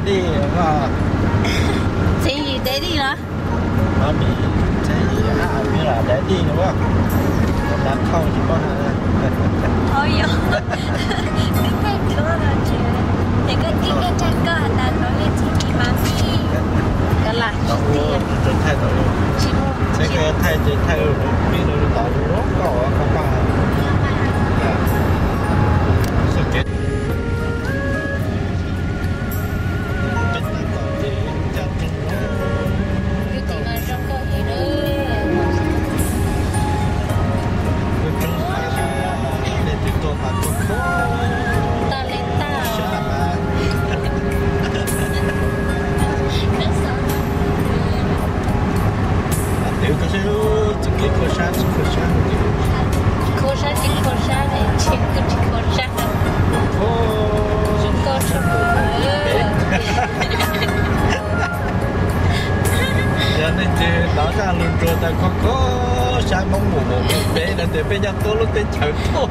đi mà Chuyện gì để đi nữa? nó bị cái gì như là để đi đúng không? Làm không thì có Thôi vô. Cái chỗ là chuyện. Để cái trang cơ là nói về chị mà đi. Đó là tôi thay đổi sẽ cái thay đổi đi rồi tạo nó có không mà sự kiện đó ra luôn rồi ta có sáng bóng mù một bé là để bây giờ tôi lúc tới chợ thôi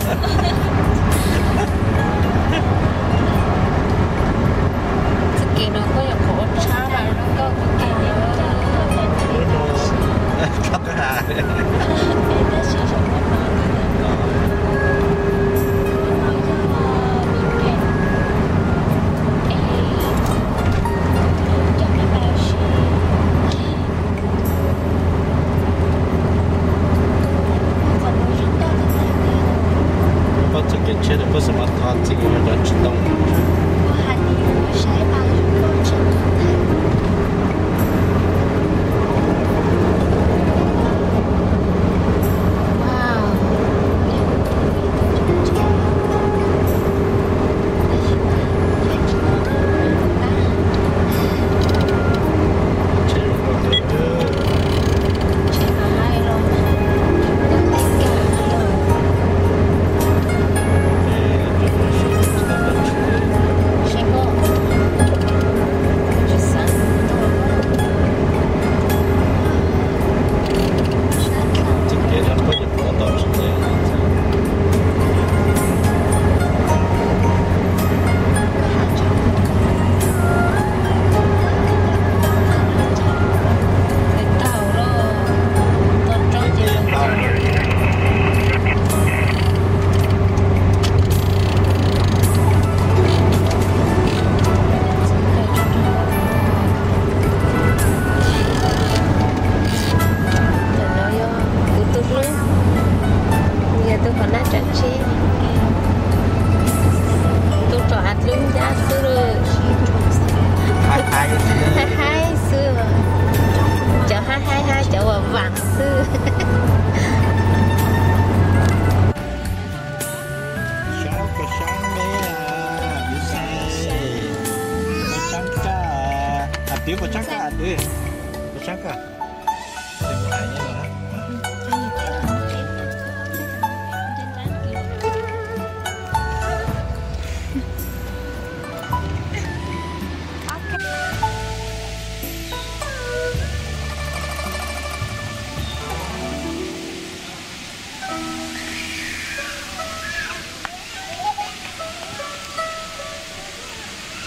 sự kiện nó có nhiều khổ sao mà nó có cái không có hà不什么他这个人知道。我喊你谁把路程Tiếng của chắc cả đi, của chắc cả. Đừng lại nhé mà.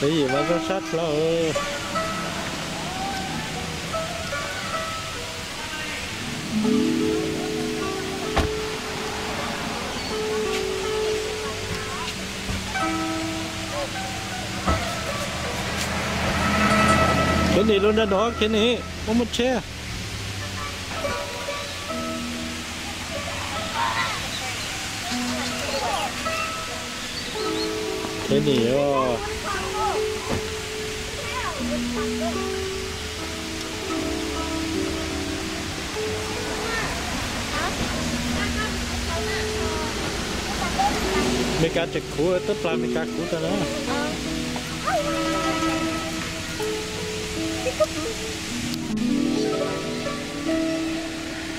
Cái gì mà rất sát lo. Cái này luôn ra đó, cái này có một xe. Cái này mấy cá trực cũ, tất là mấy cá cũ ta đó.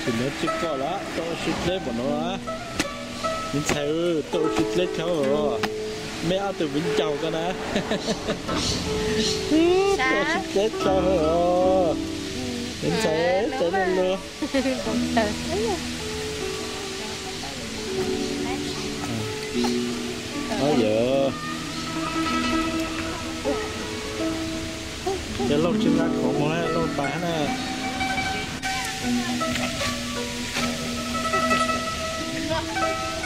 Chỉ nói chỉ có lá, tôi xịt lên bọn nó á. Mình theo tôi xịt lên theo rồi. Mấy áo từ Vĩnh Châu cơ nè. Tôi xịt lên theo rồi. Mình sẽ tới lên luôn. Đó giờ Giờ lột chân ra khổ một này, lột bán nè.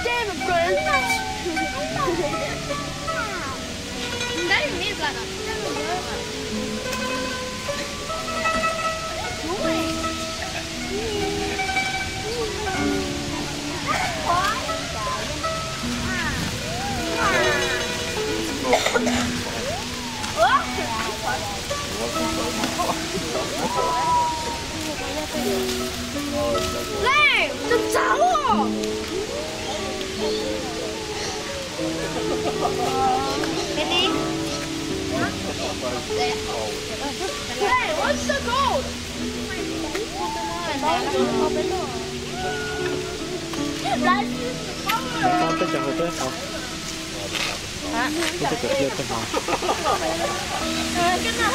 Damn, bro. Đấy là biết là này, đừng cháu à. Cái đi. Hey, what's the gold? Con tới chồng tới không? Hả? Con tới chồng tới không? Cái nào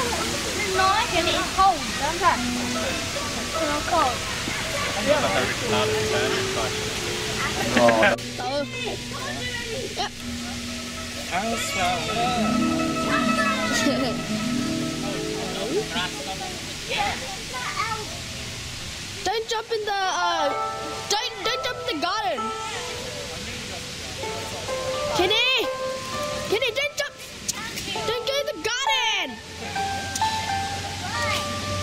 nói cái này không, đúng không? Nó không. Tự. Yep. Don't jump in the don't jump in the garden. Kenny, don't go in the garden.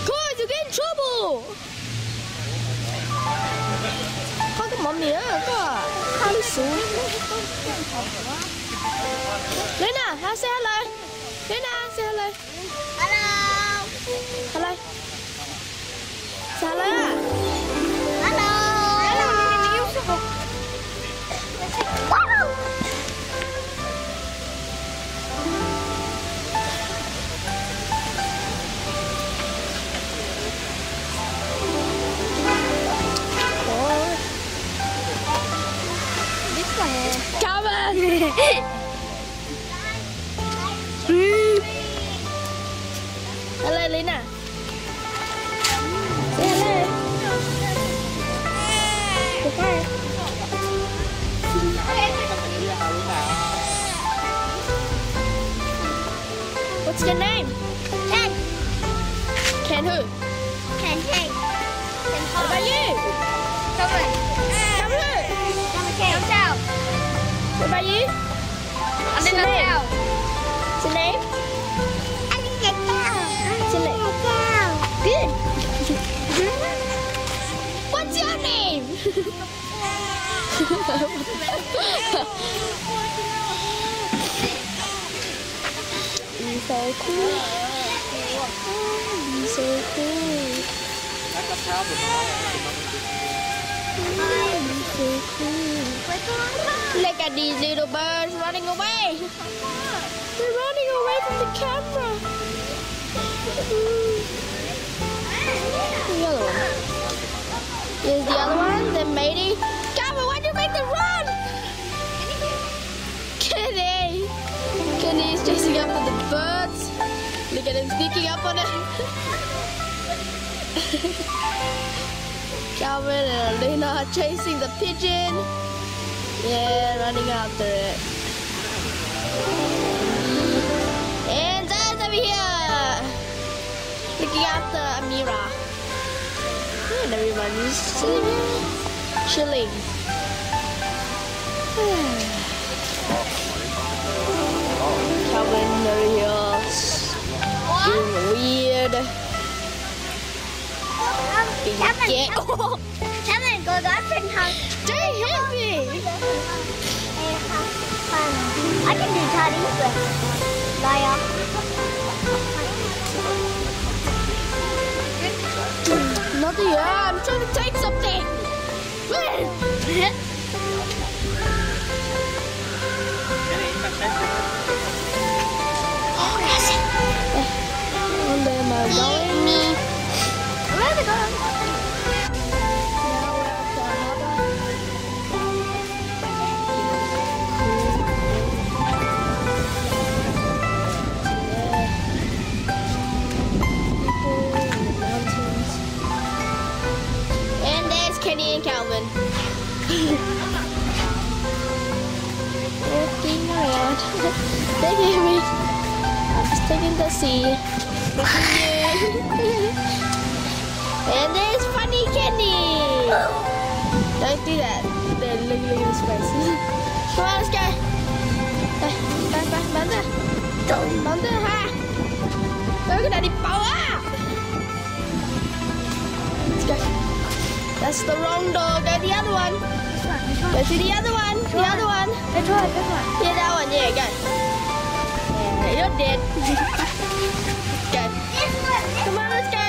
Cause you get in trouble. Có cái món mía có đi xuống. Lena, say hello. Lena, say hello. Hello. Hello. Say hello. Hello. Hello. Wow. Come on. Hello, Lena. Say hello. Okay. What's your name? Ken. Ken who? Ken Ken. What about you? Cameron. Cameron who? Cameron Ken. What about you? What's your name? What's your name? Good. What's your name? You're so cool. You're so cool. You're so cool. Look at these little birds running away. They're running away from the camera. The other one. Here's the other one, the matey. Calvin, why'd you make them run? Kenny! Kenny is chasing after the birds. Look at him sneaking up on it. Calvin and Lena are chasing the pigeon. Yeah, running after it. And Zay's over here, looking after Amira. And everybody's sitting here, chilling. Calvin over here, being weird. Being Calvin, go up and hug. Stay heavy. I can do Chinese with Lion. Not yet. I'm trying to take something. Oh, yes. And then my going. Where are they going? Kenny and Calvin. Walking around. They gave me. I'm just taking the sea. And there's funny Kenny. Don't do that. Look at his face. Come on, let's go. Bantu. Bantu, ha. Look at the power. Let's go. That's the wrong door. Go the other one. Go to the other one. The other one. This one. Yeah, that one. Yeah, go. Yeah, you're dead. Go. Come on, let's go.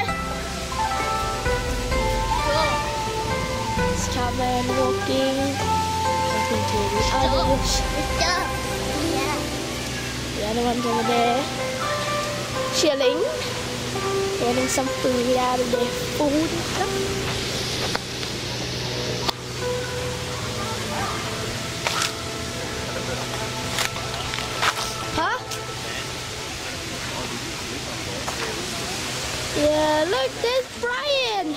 It's Carmen walking. Talking to the others. The other one's over there. Chilling. Getting some food out of their food and stuff. Huh? Yeah, look, there's Brian.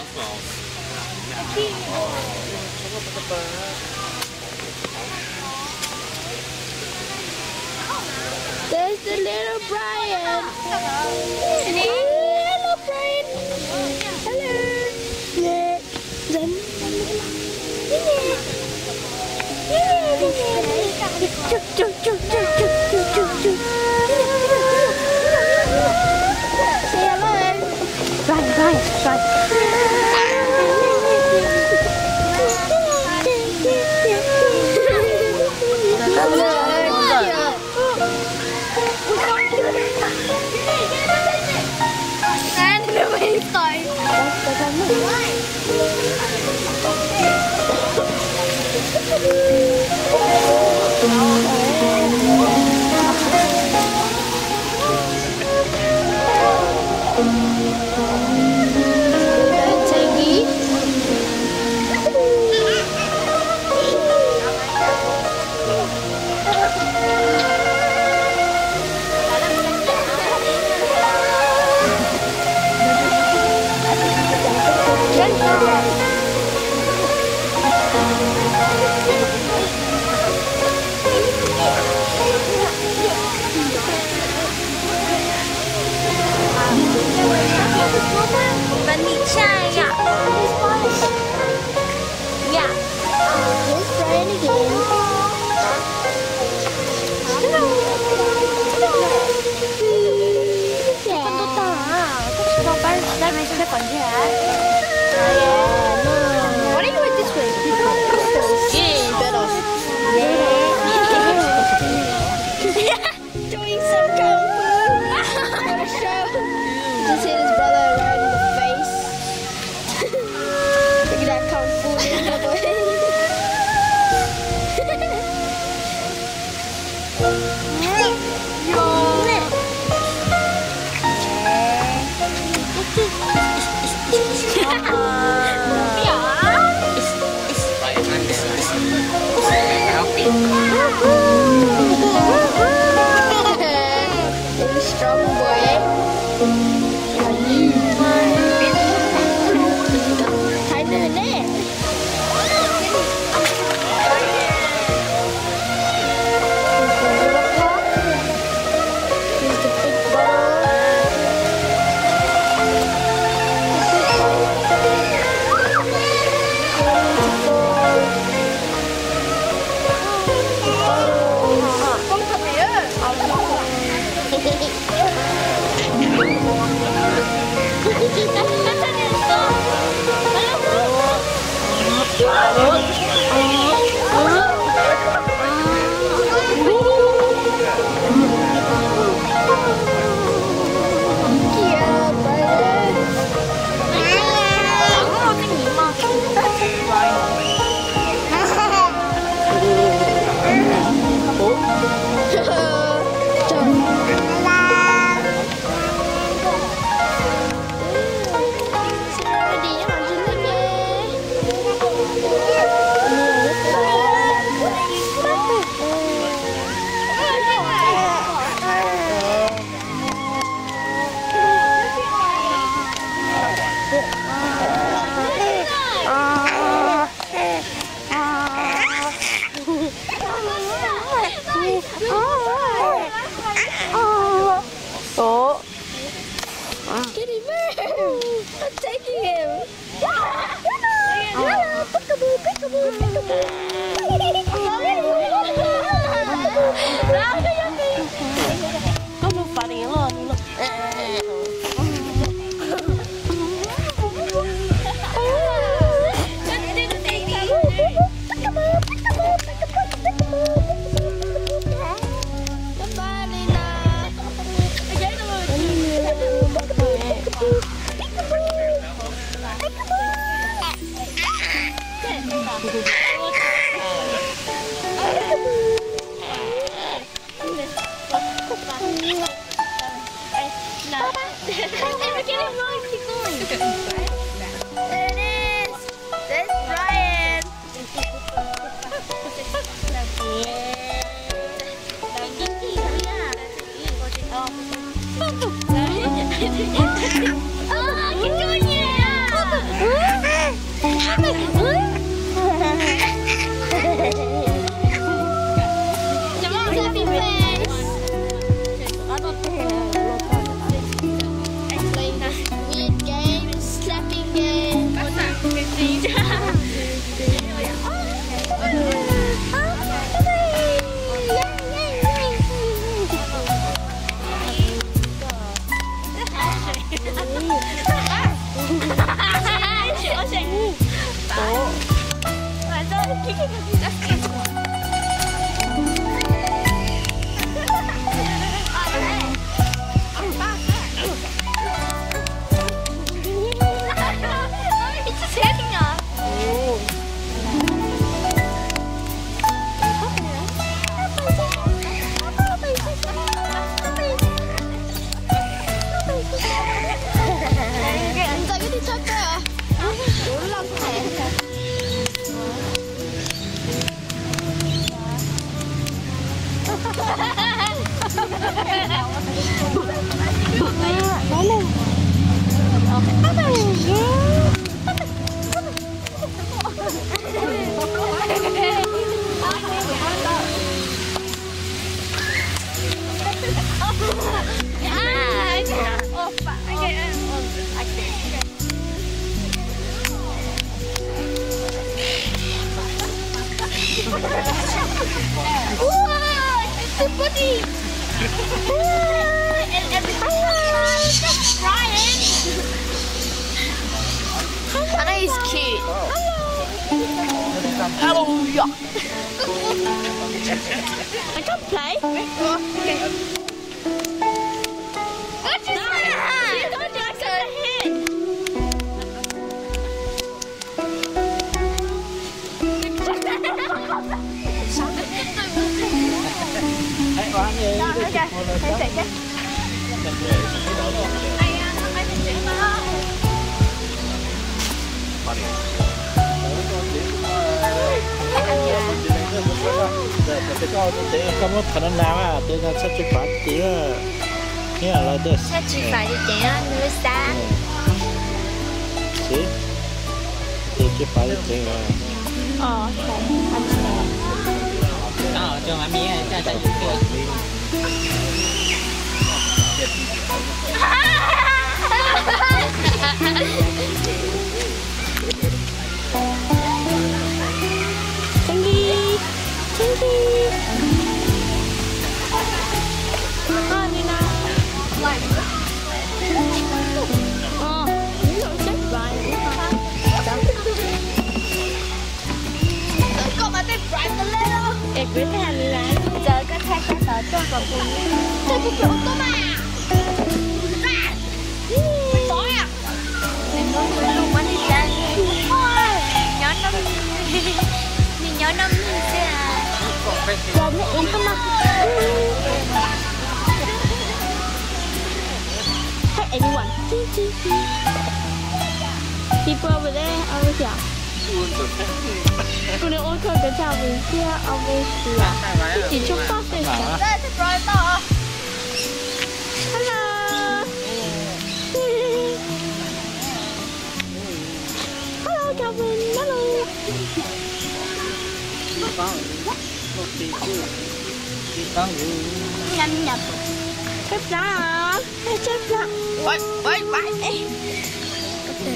There's the little Brian. Hello, Brian. Hello. Yeah. Then. Say hello. What are you with this way? Doing some kung fu. What a show. Just hit his brother right in the face. Look at that kung fu. Strong boy. Thay nữa nè. Here's the big bottle. Ready, I'm We're getting wrong. Keep going. There it is. There's Brian. Oh, keep doing it. Come on, happy face. Weird game, slapping game. Hannah is cute. Hello. I can't play. Không có khả năng nào à, tôi là sắp chụp phát tí nghĩa là được. Sắp chụp phát thì chỉ là người xa. Chị, tôi chụp phát thì là. Đó, cho mami cho chạy chụp kia. Biết thế là giờ các thầy sẽ sợ cho vào cùng chơi cái chỗ cơ mà tối à mình có người luôn mà đi ra nhỏ năm mình nhỏ năm sẽ giờ nó em không mà hey anyone people over there over here cô nếu ôi thôi cái chào mình kia ông ấy chỉ chúc tốt thôi đây thì rồi to hello hello chào mình hello nhâm nhập xếp giá à xếp giá bye bye bye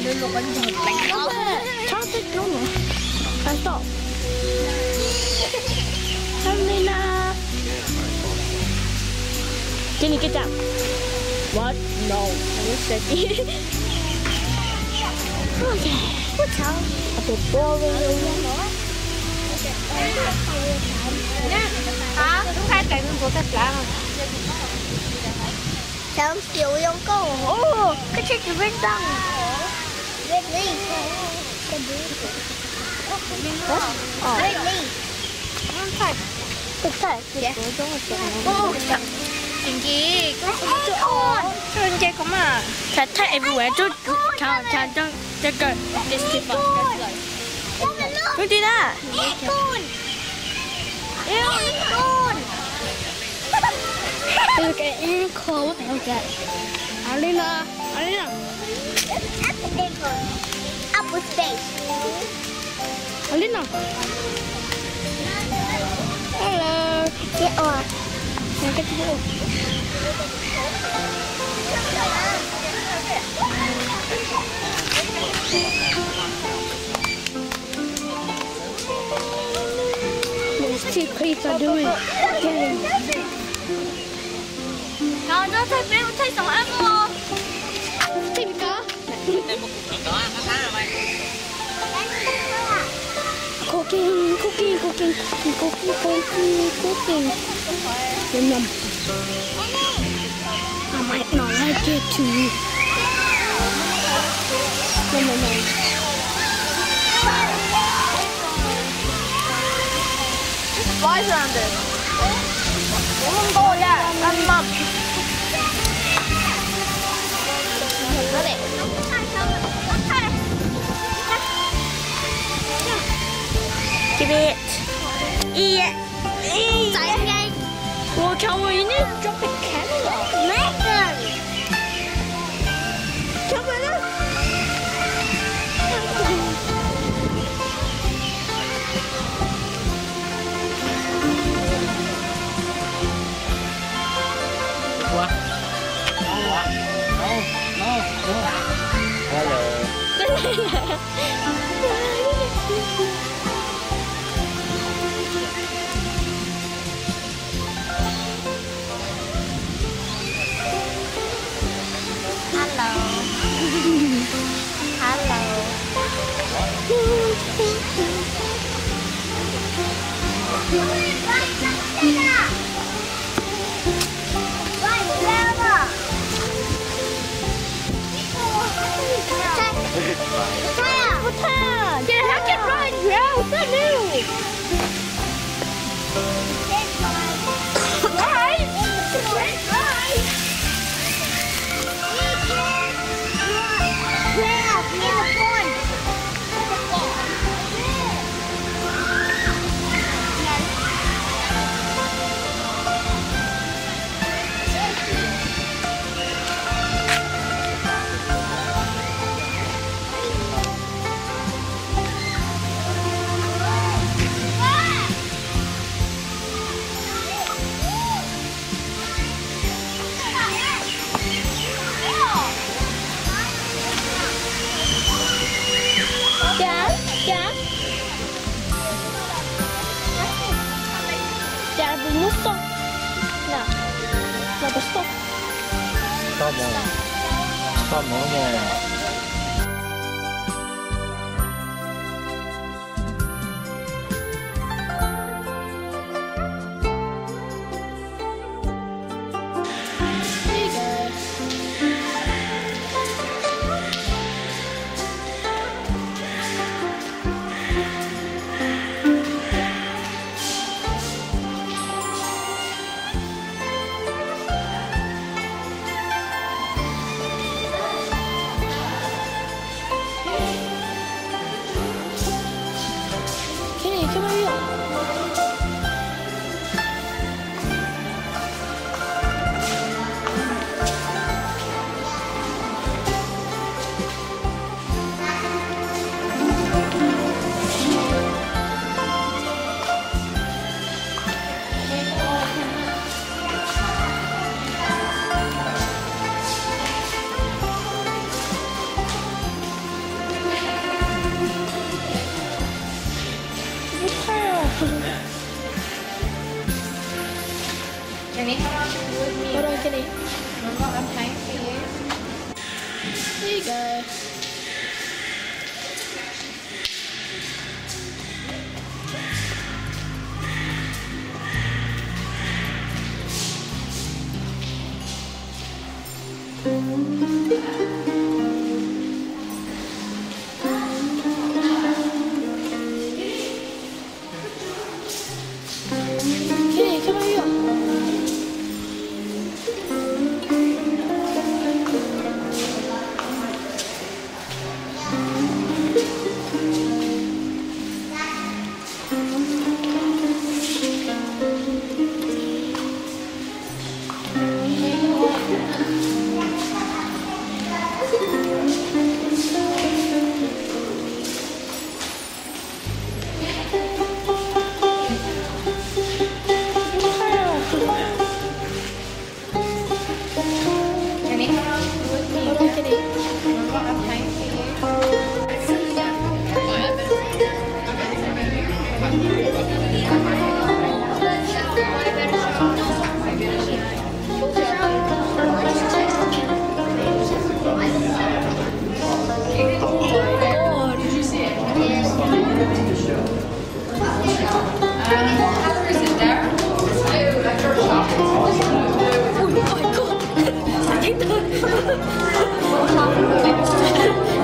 để luôn bánh giòn bánh ngon cho thích nó nữa cái tổ Helena Jenny get down what no I said okay what's up a bit boring hả khai cảnh của tất cả sao chịu用câu ô cái chiếc bên trong Cat everywhere. Just go. This tip up. Don't do that. Look at ankle. What the hell is that? Alina. Apple space. Alina. Hello. Get off. Can I get you off? These two creeps are doing. Con nó thấy bé thấy sống ăn không? Tìm có. Đây một cục đó nó khá là may. Cooking. Yum. I might not like it too. No. Flies around it. Không to nha, ăn mập. Give it. Yeah. Well, Cowboy, you need to drop the camera. Megan. Cowboy, look. What? No. Hello. Get a get right, yeah, what's that new? Stop. No, but stop. Stop more.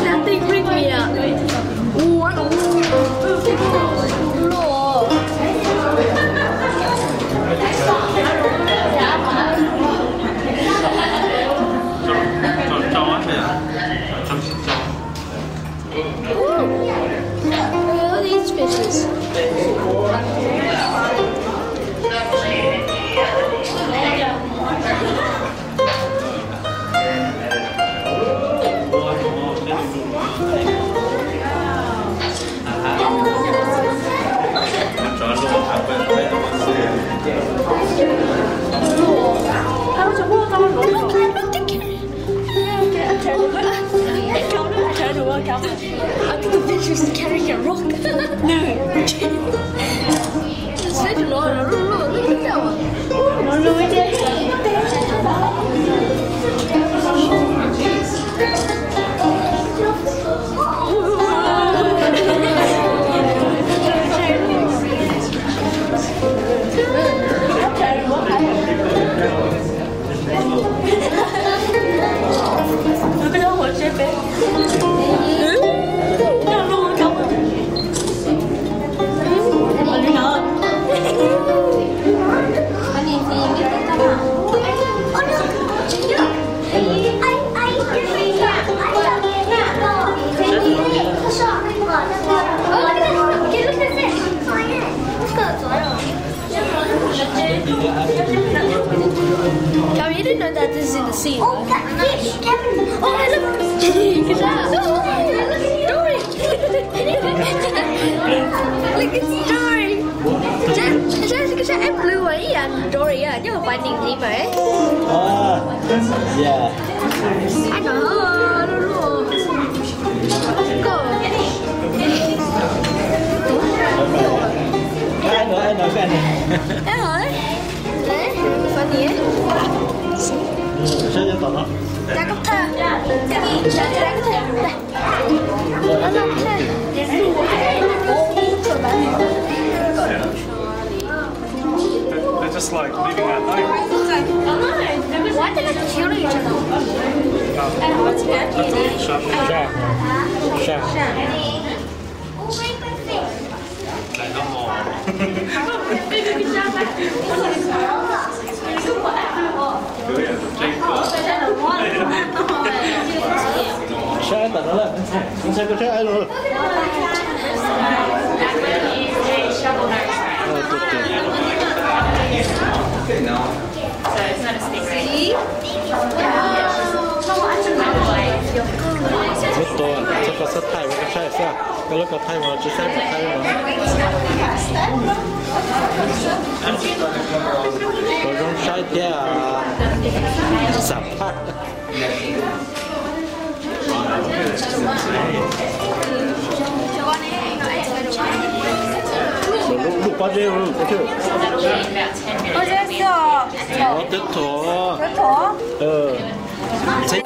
Nothing bring me up. All these fishes. I think the fish is carrying a rock. No. It's like look at that one. Kevin, you didn't know that this is in the sea. Oh, that fish, Kevin. Oh, look! Look at Dory! Look at Dory! Chắc em blue ấy à, Dory à, chứ không phải điện gì mà ấy. Yeah. Anh nói luôn. Cô. Anh nói cái này. Em hỏi. Đấy, phải gì ấy? Sao cho tao nó? Ra cốc thơ. Cái gì? Ra cốc thơ. Đây. Nó ra cái này. They're just like living at home. Why did I kill each other? Shark. They're not more. Shark tao nó là anh sẽ có shark ai luôn. Rất to, chắc có sắt thay với cái chai sao? Cái lúc có thay vào chỉ thay một thay mà. Có trong chai kia sạp phát. Lúc bao nhiêu luôn, có chưa? Oh, that's Nó tiếp thổ. the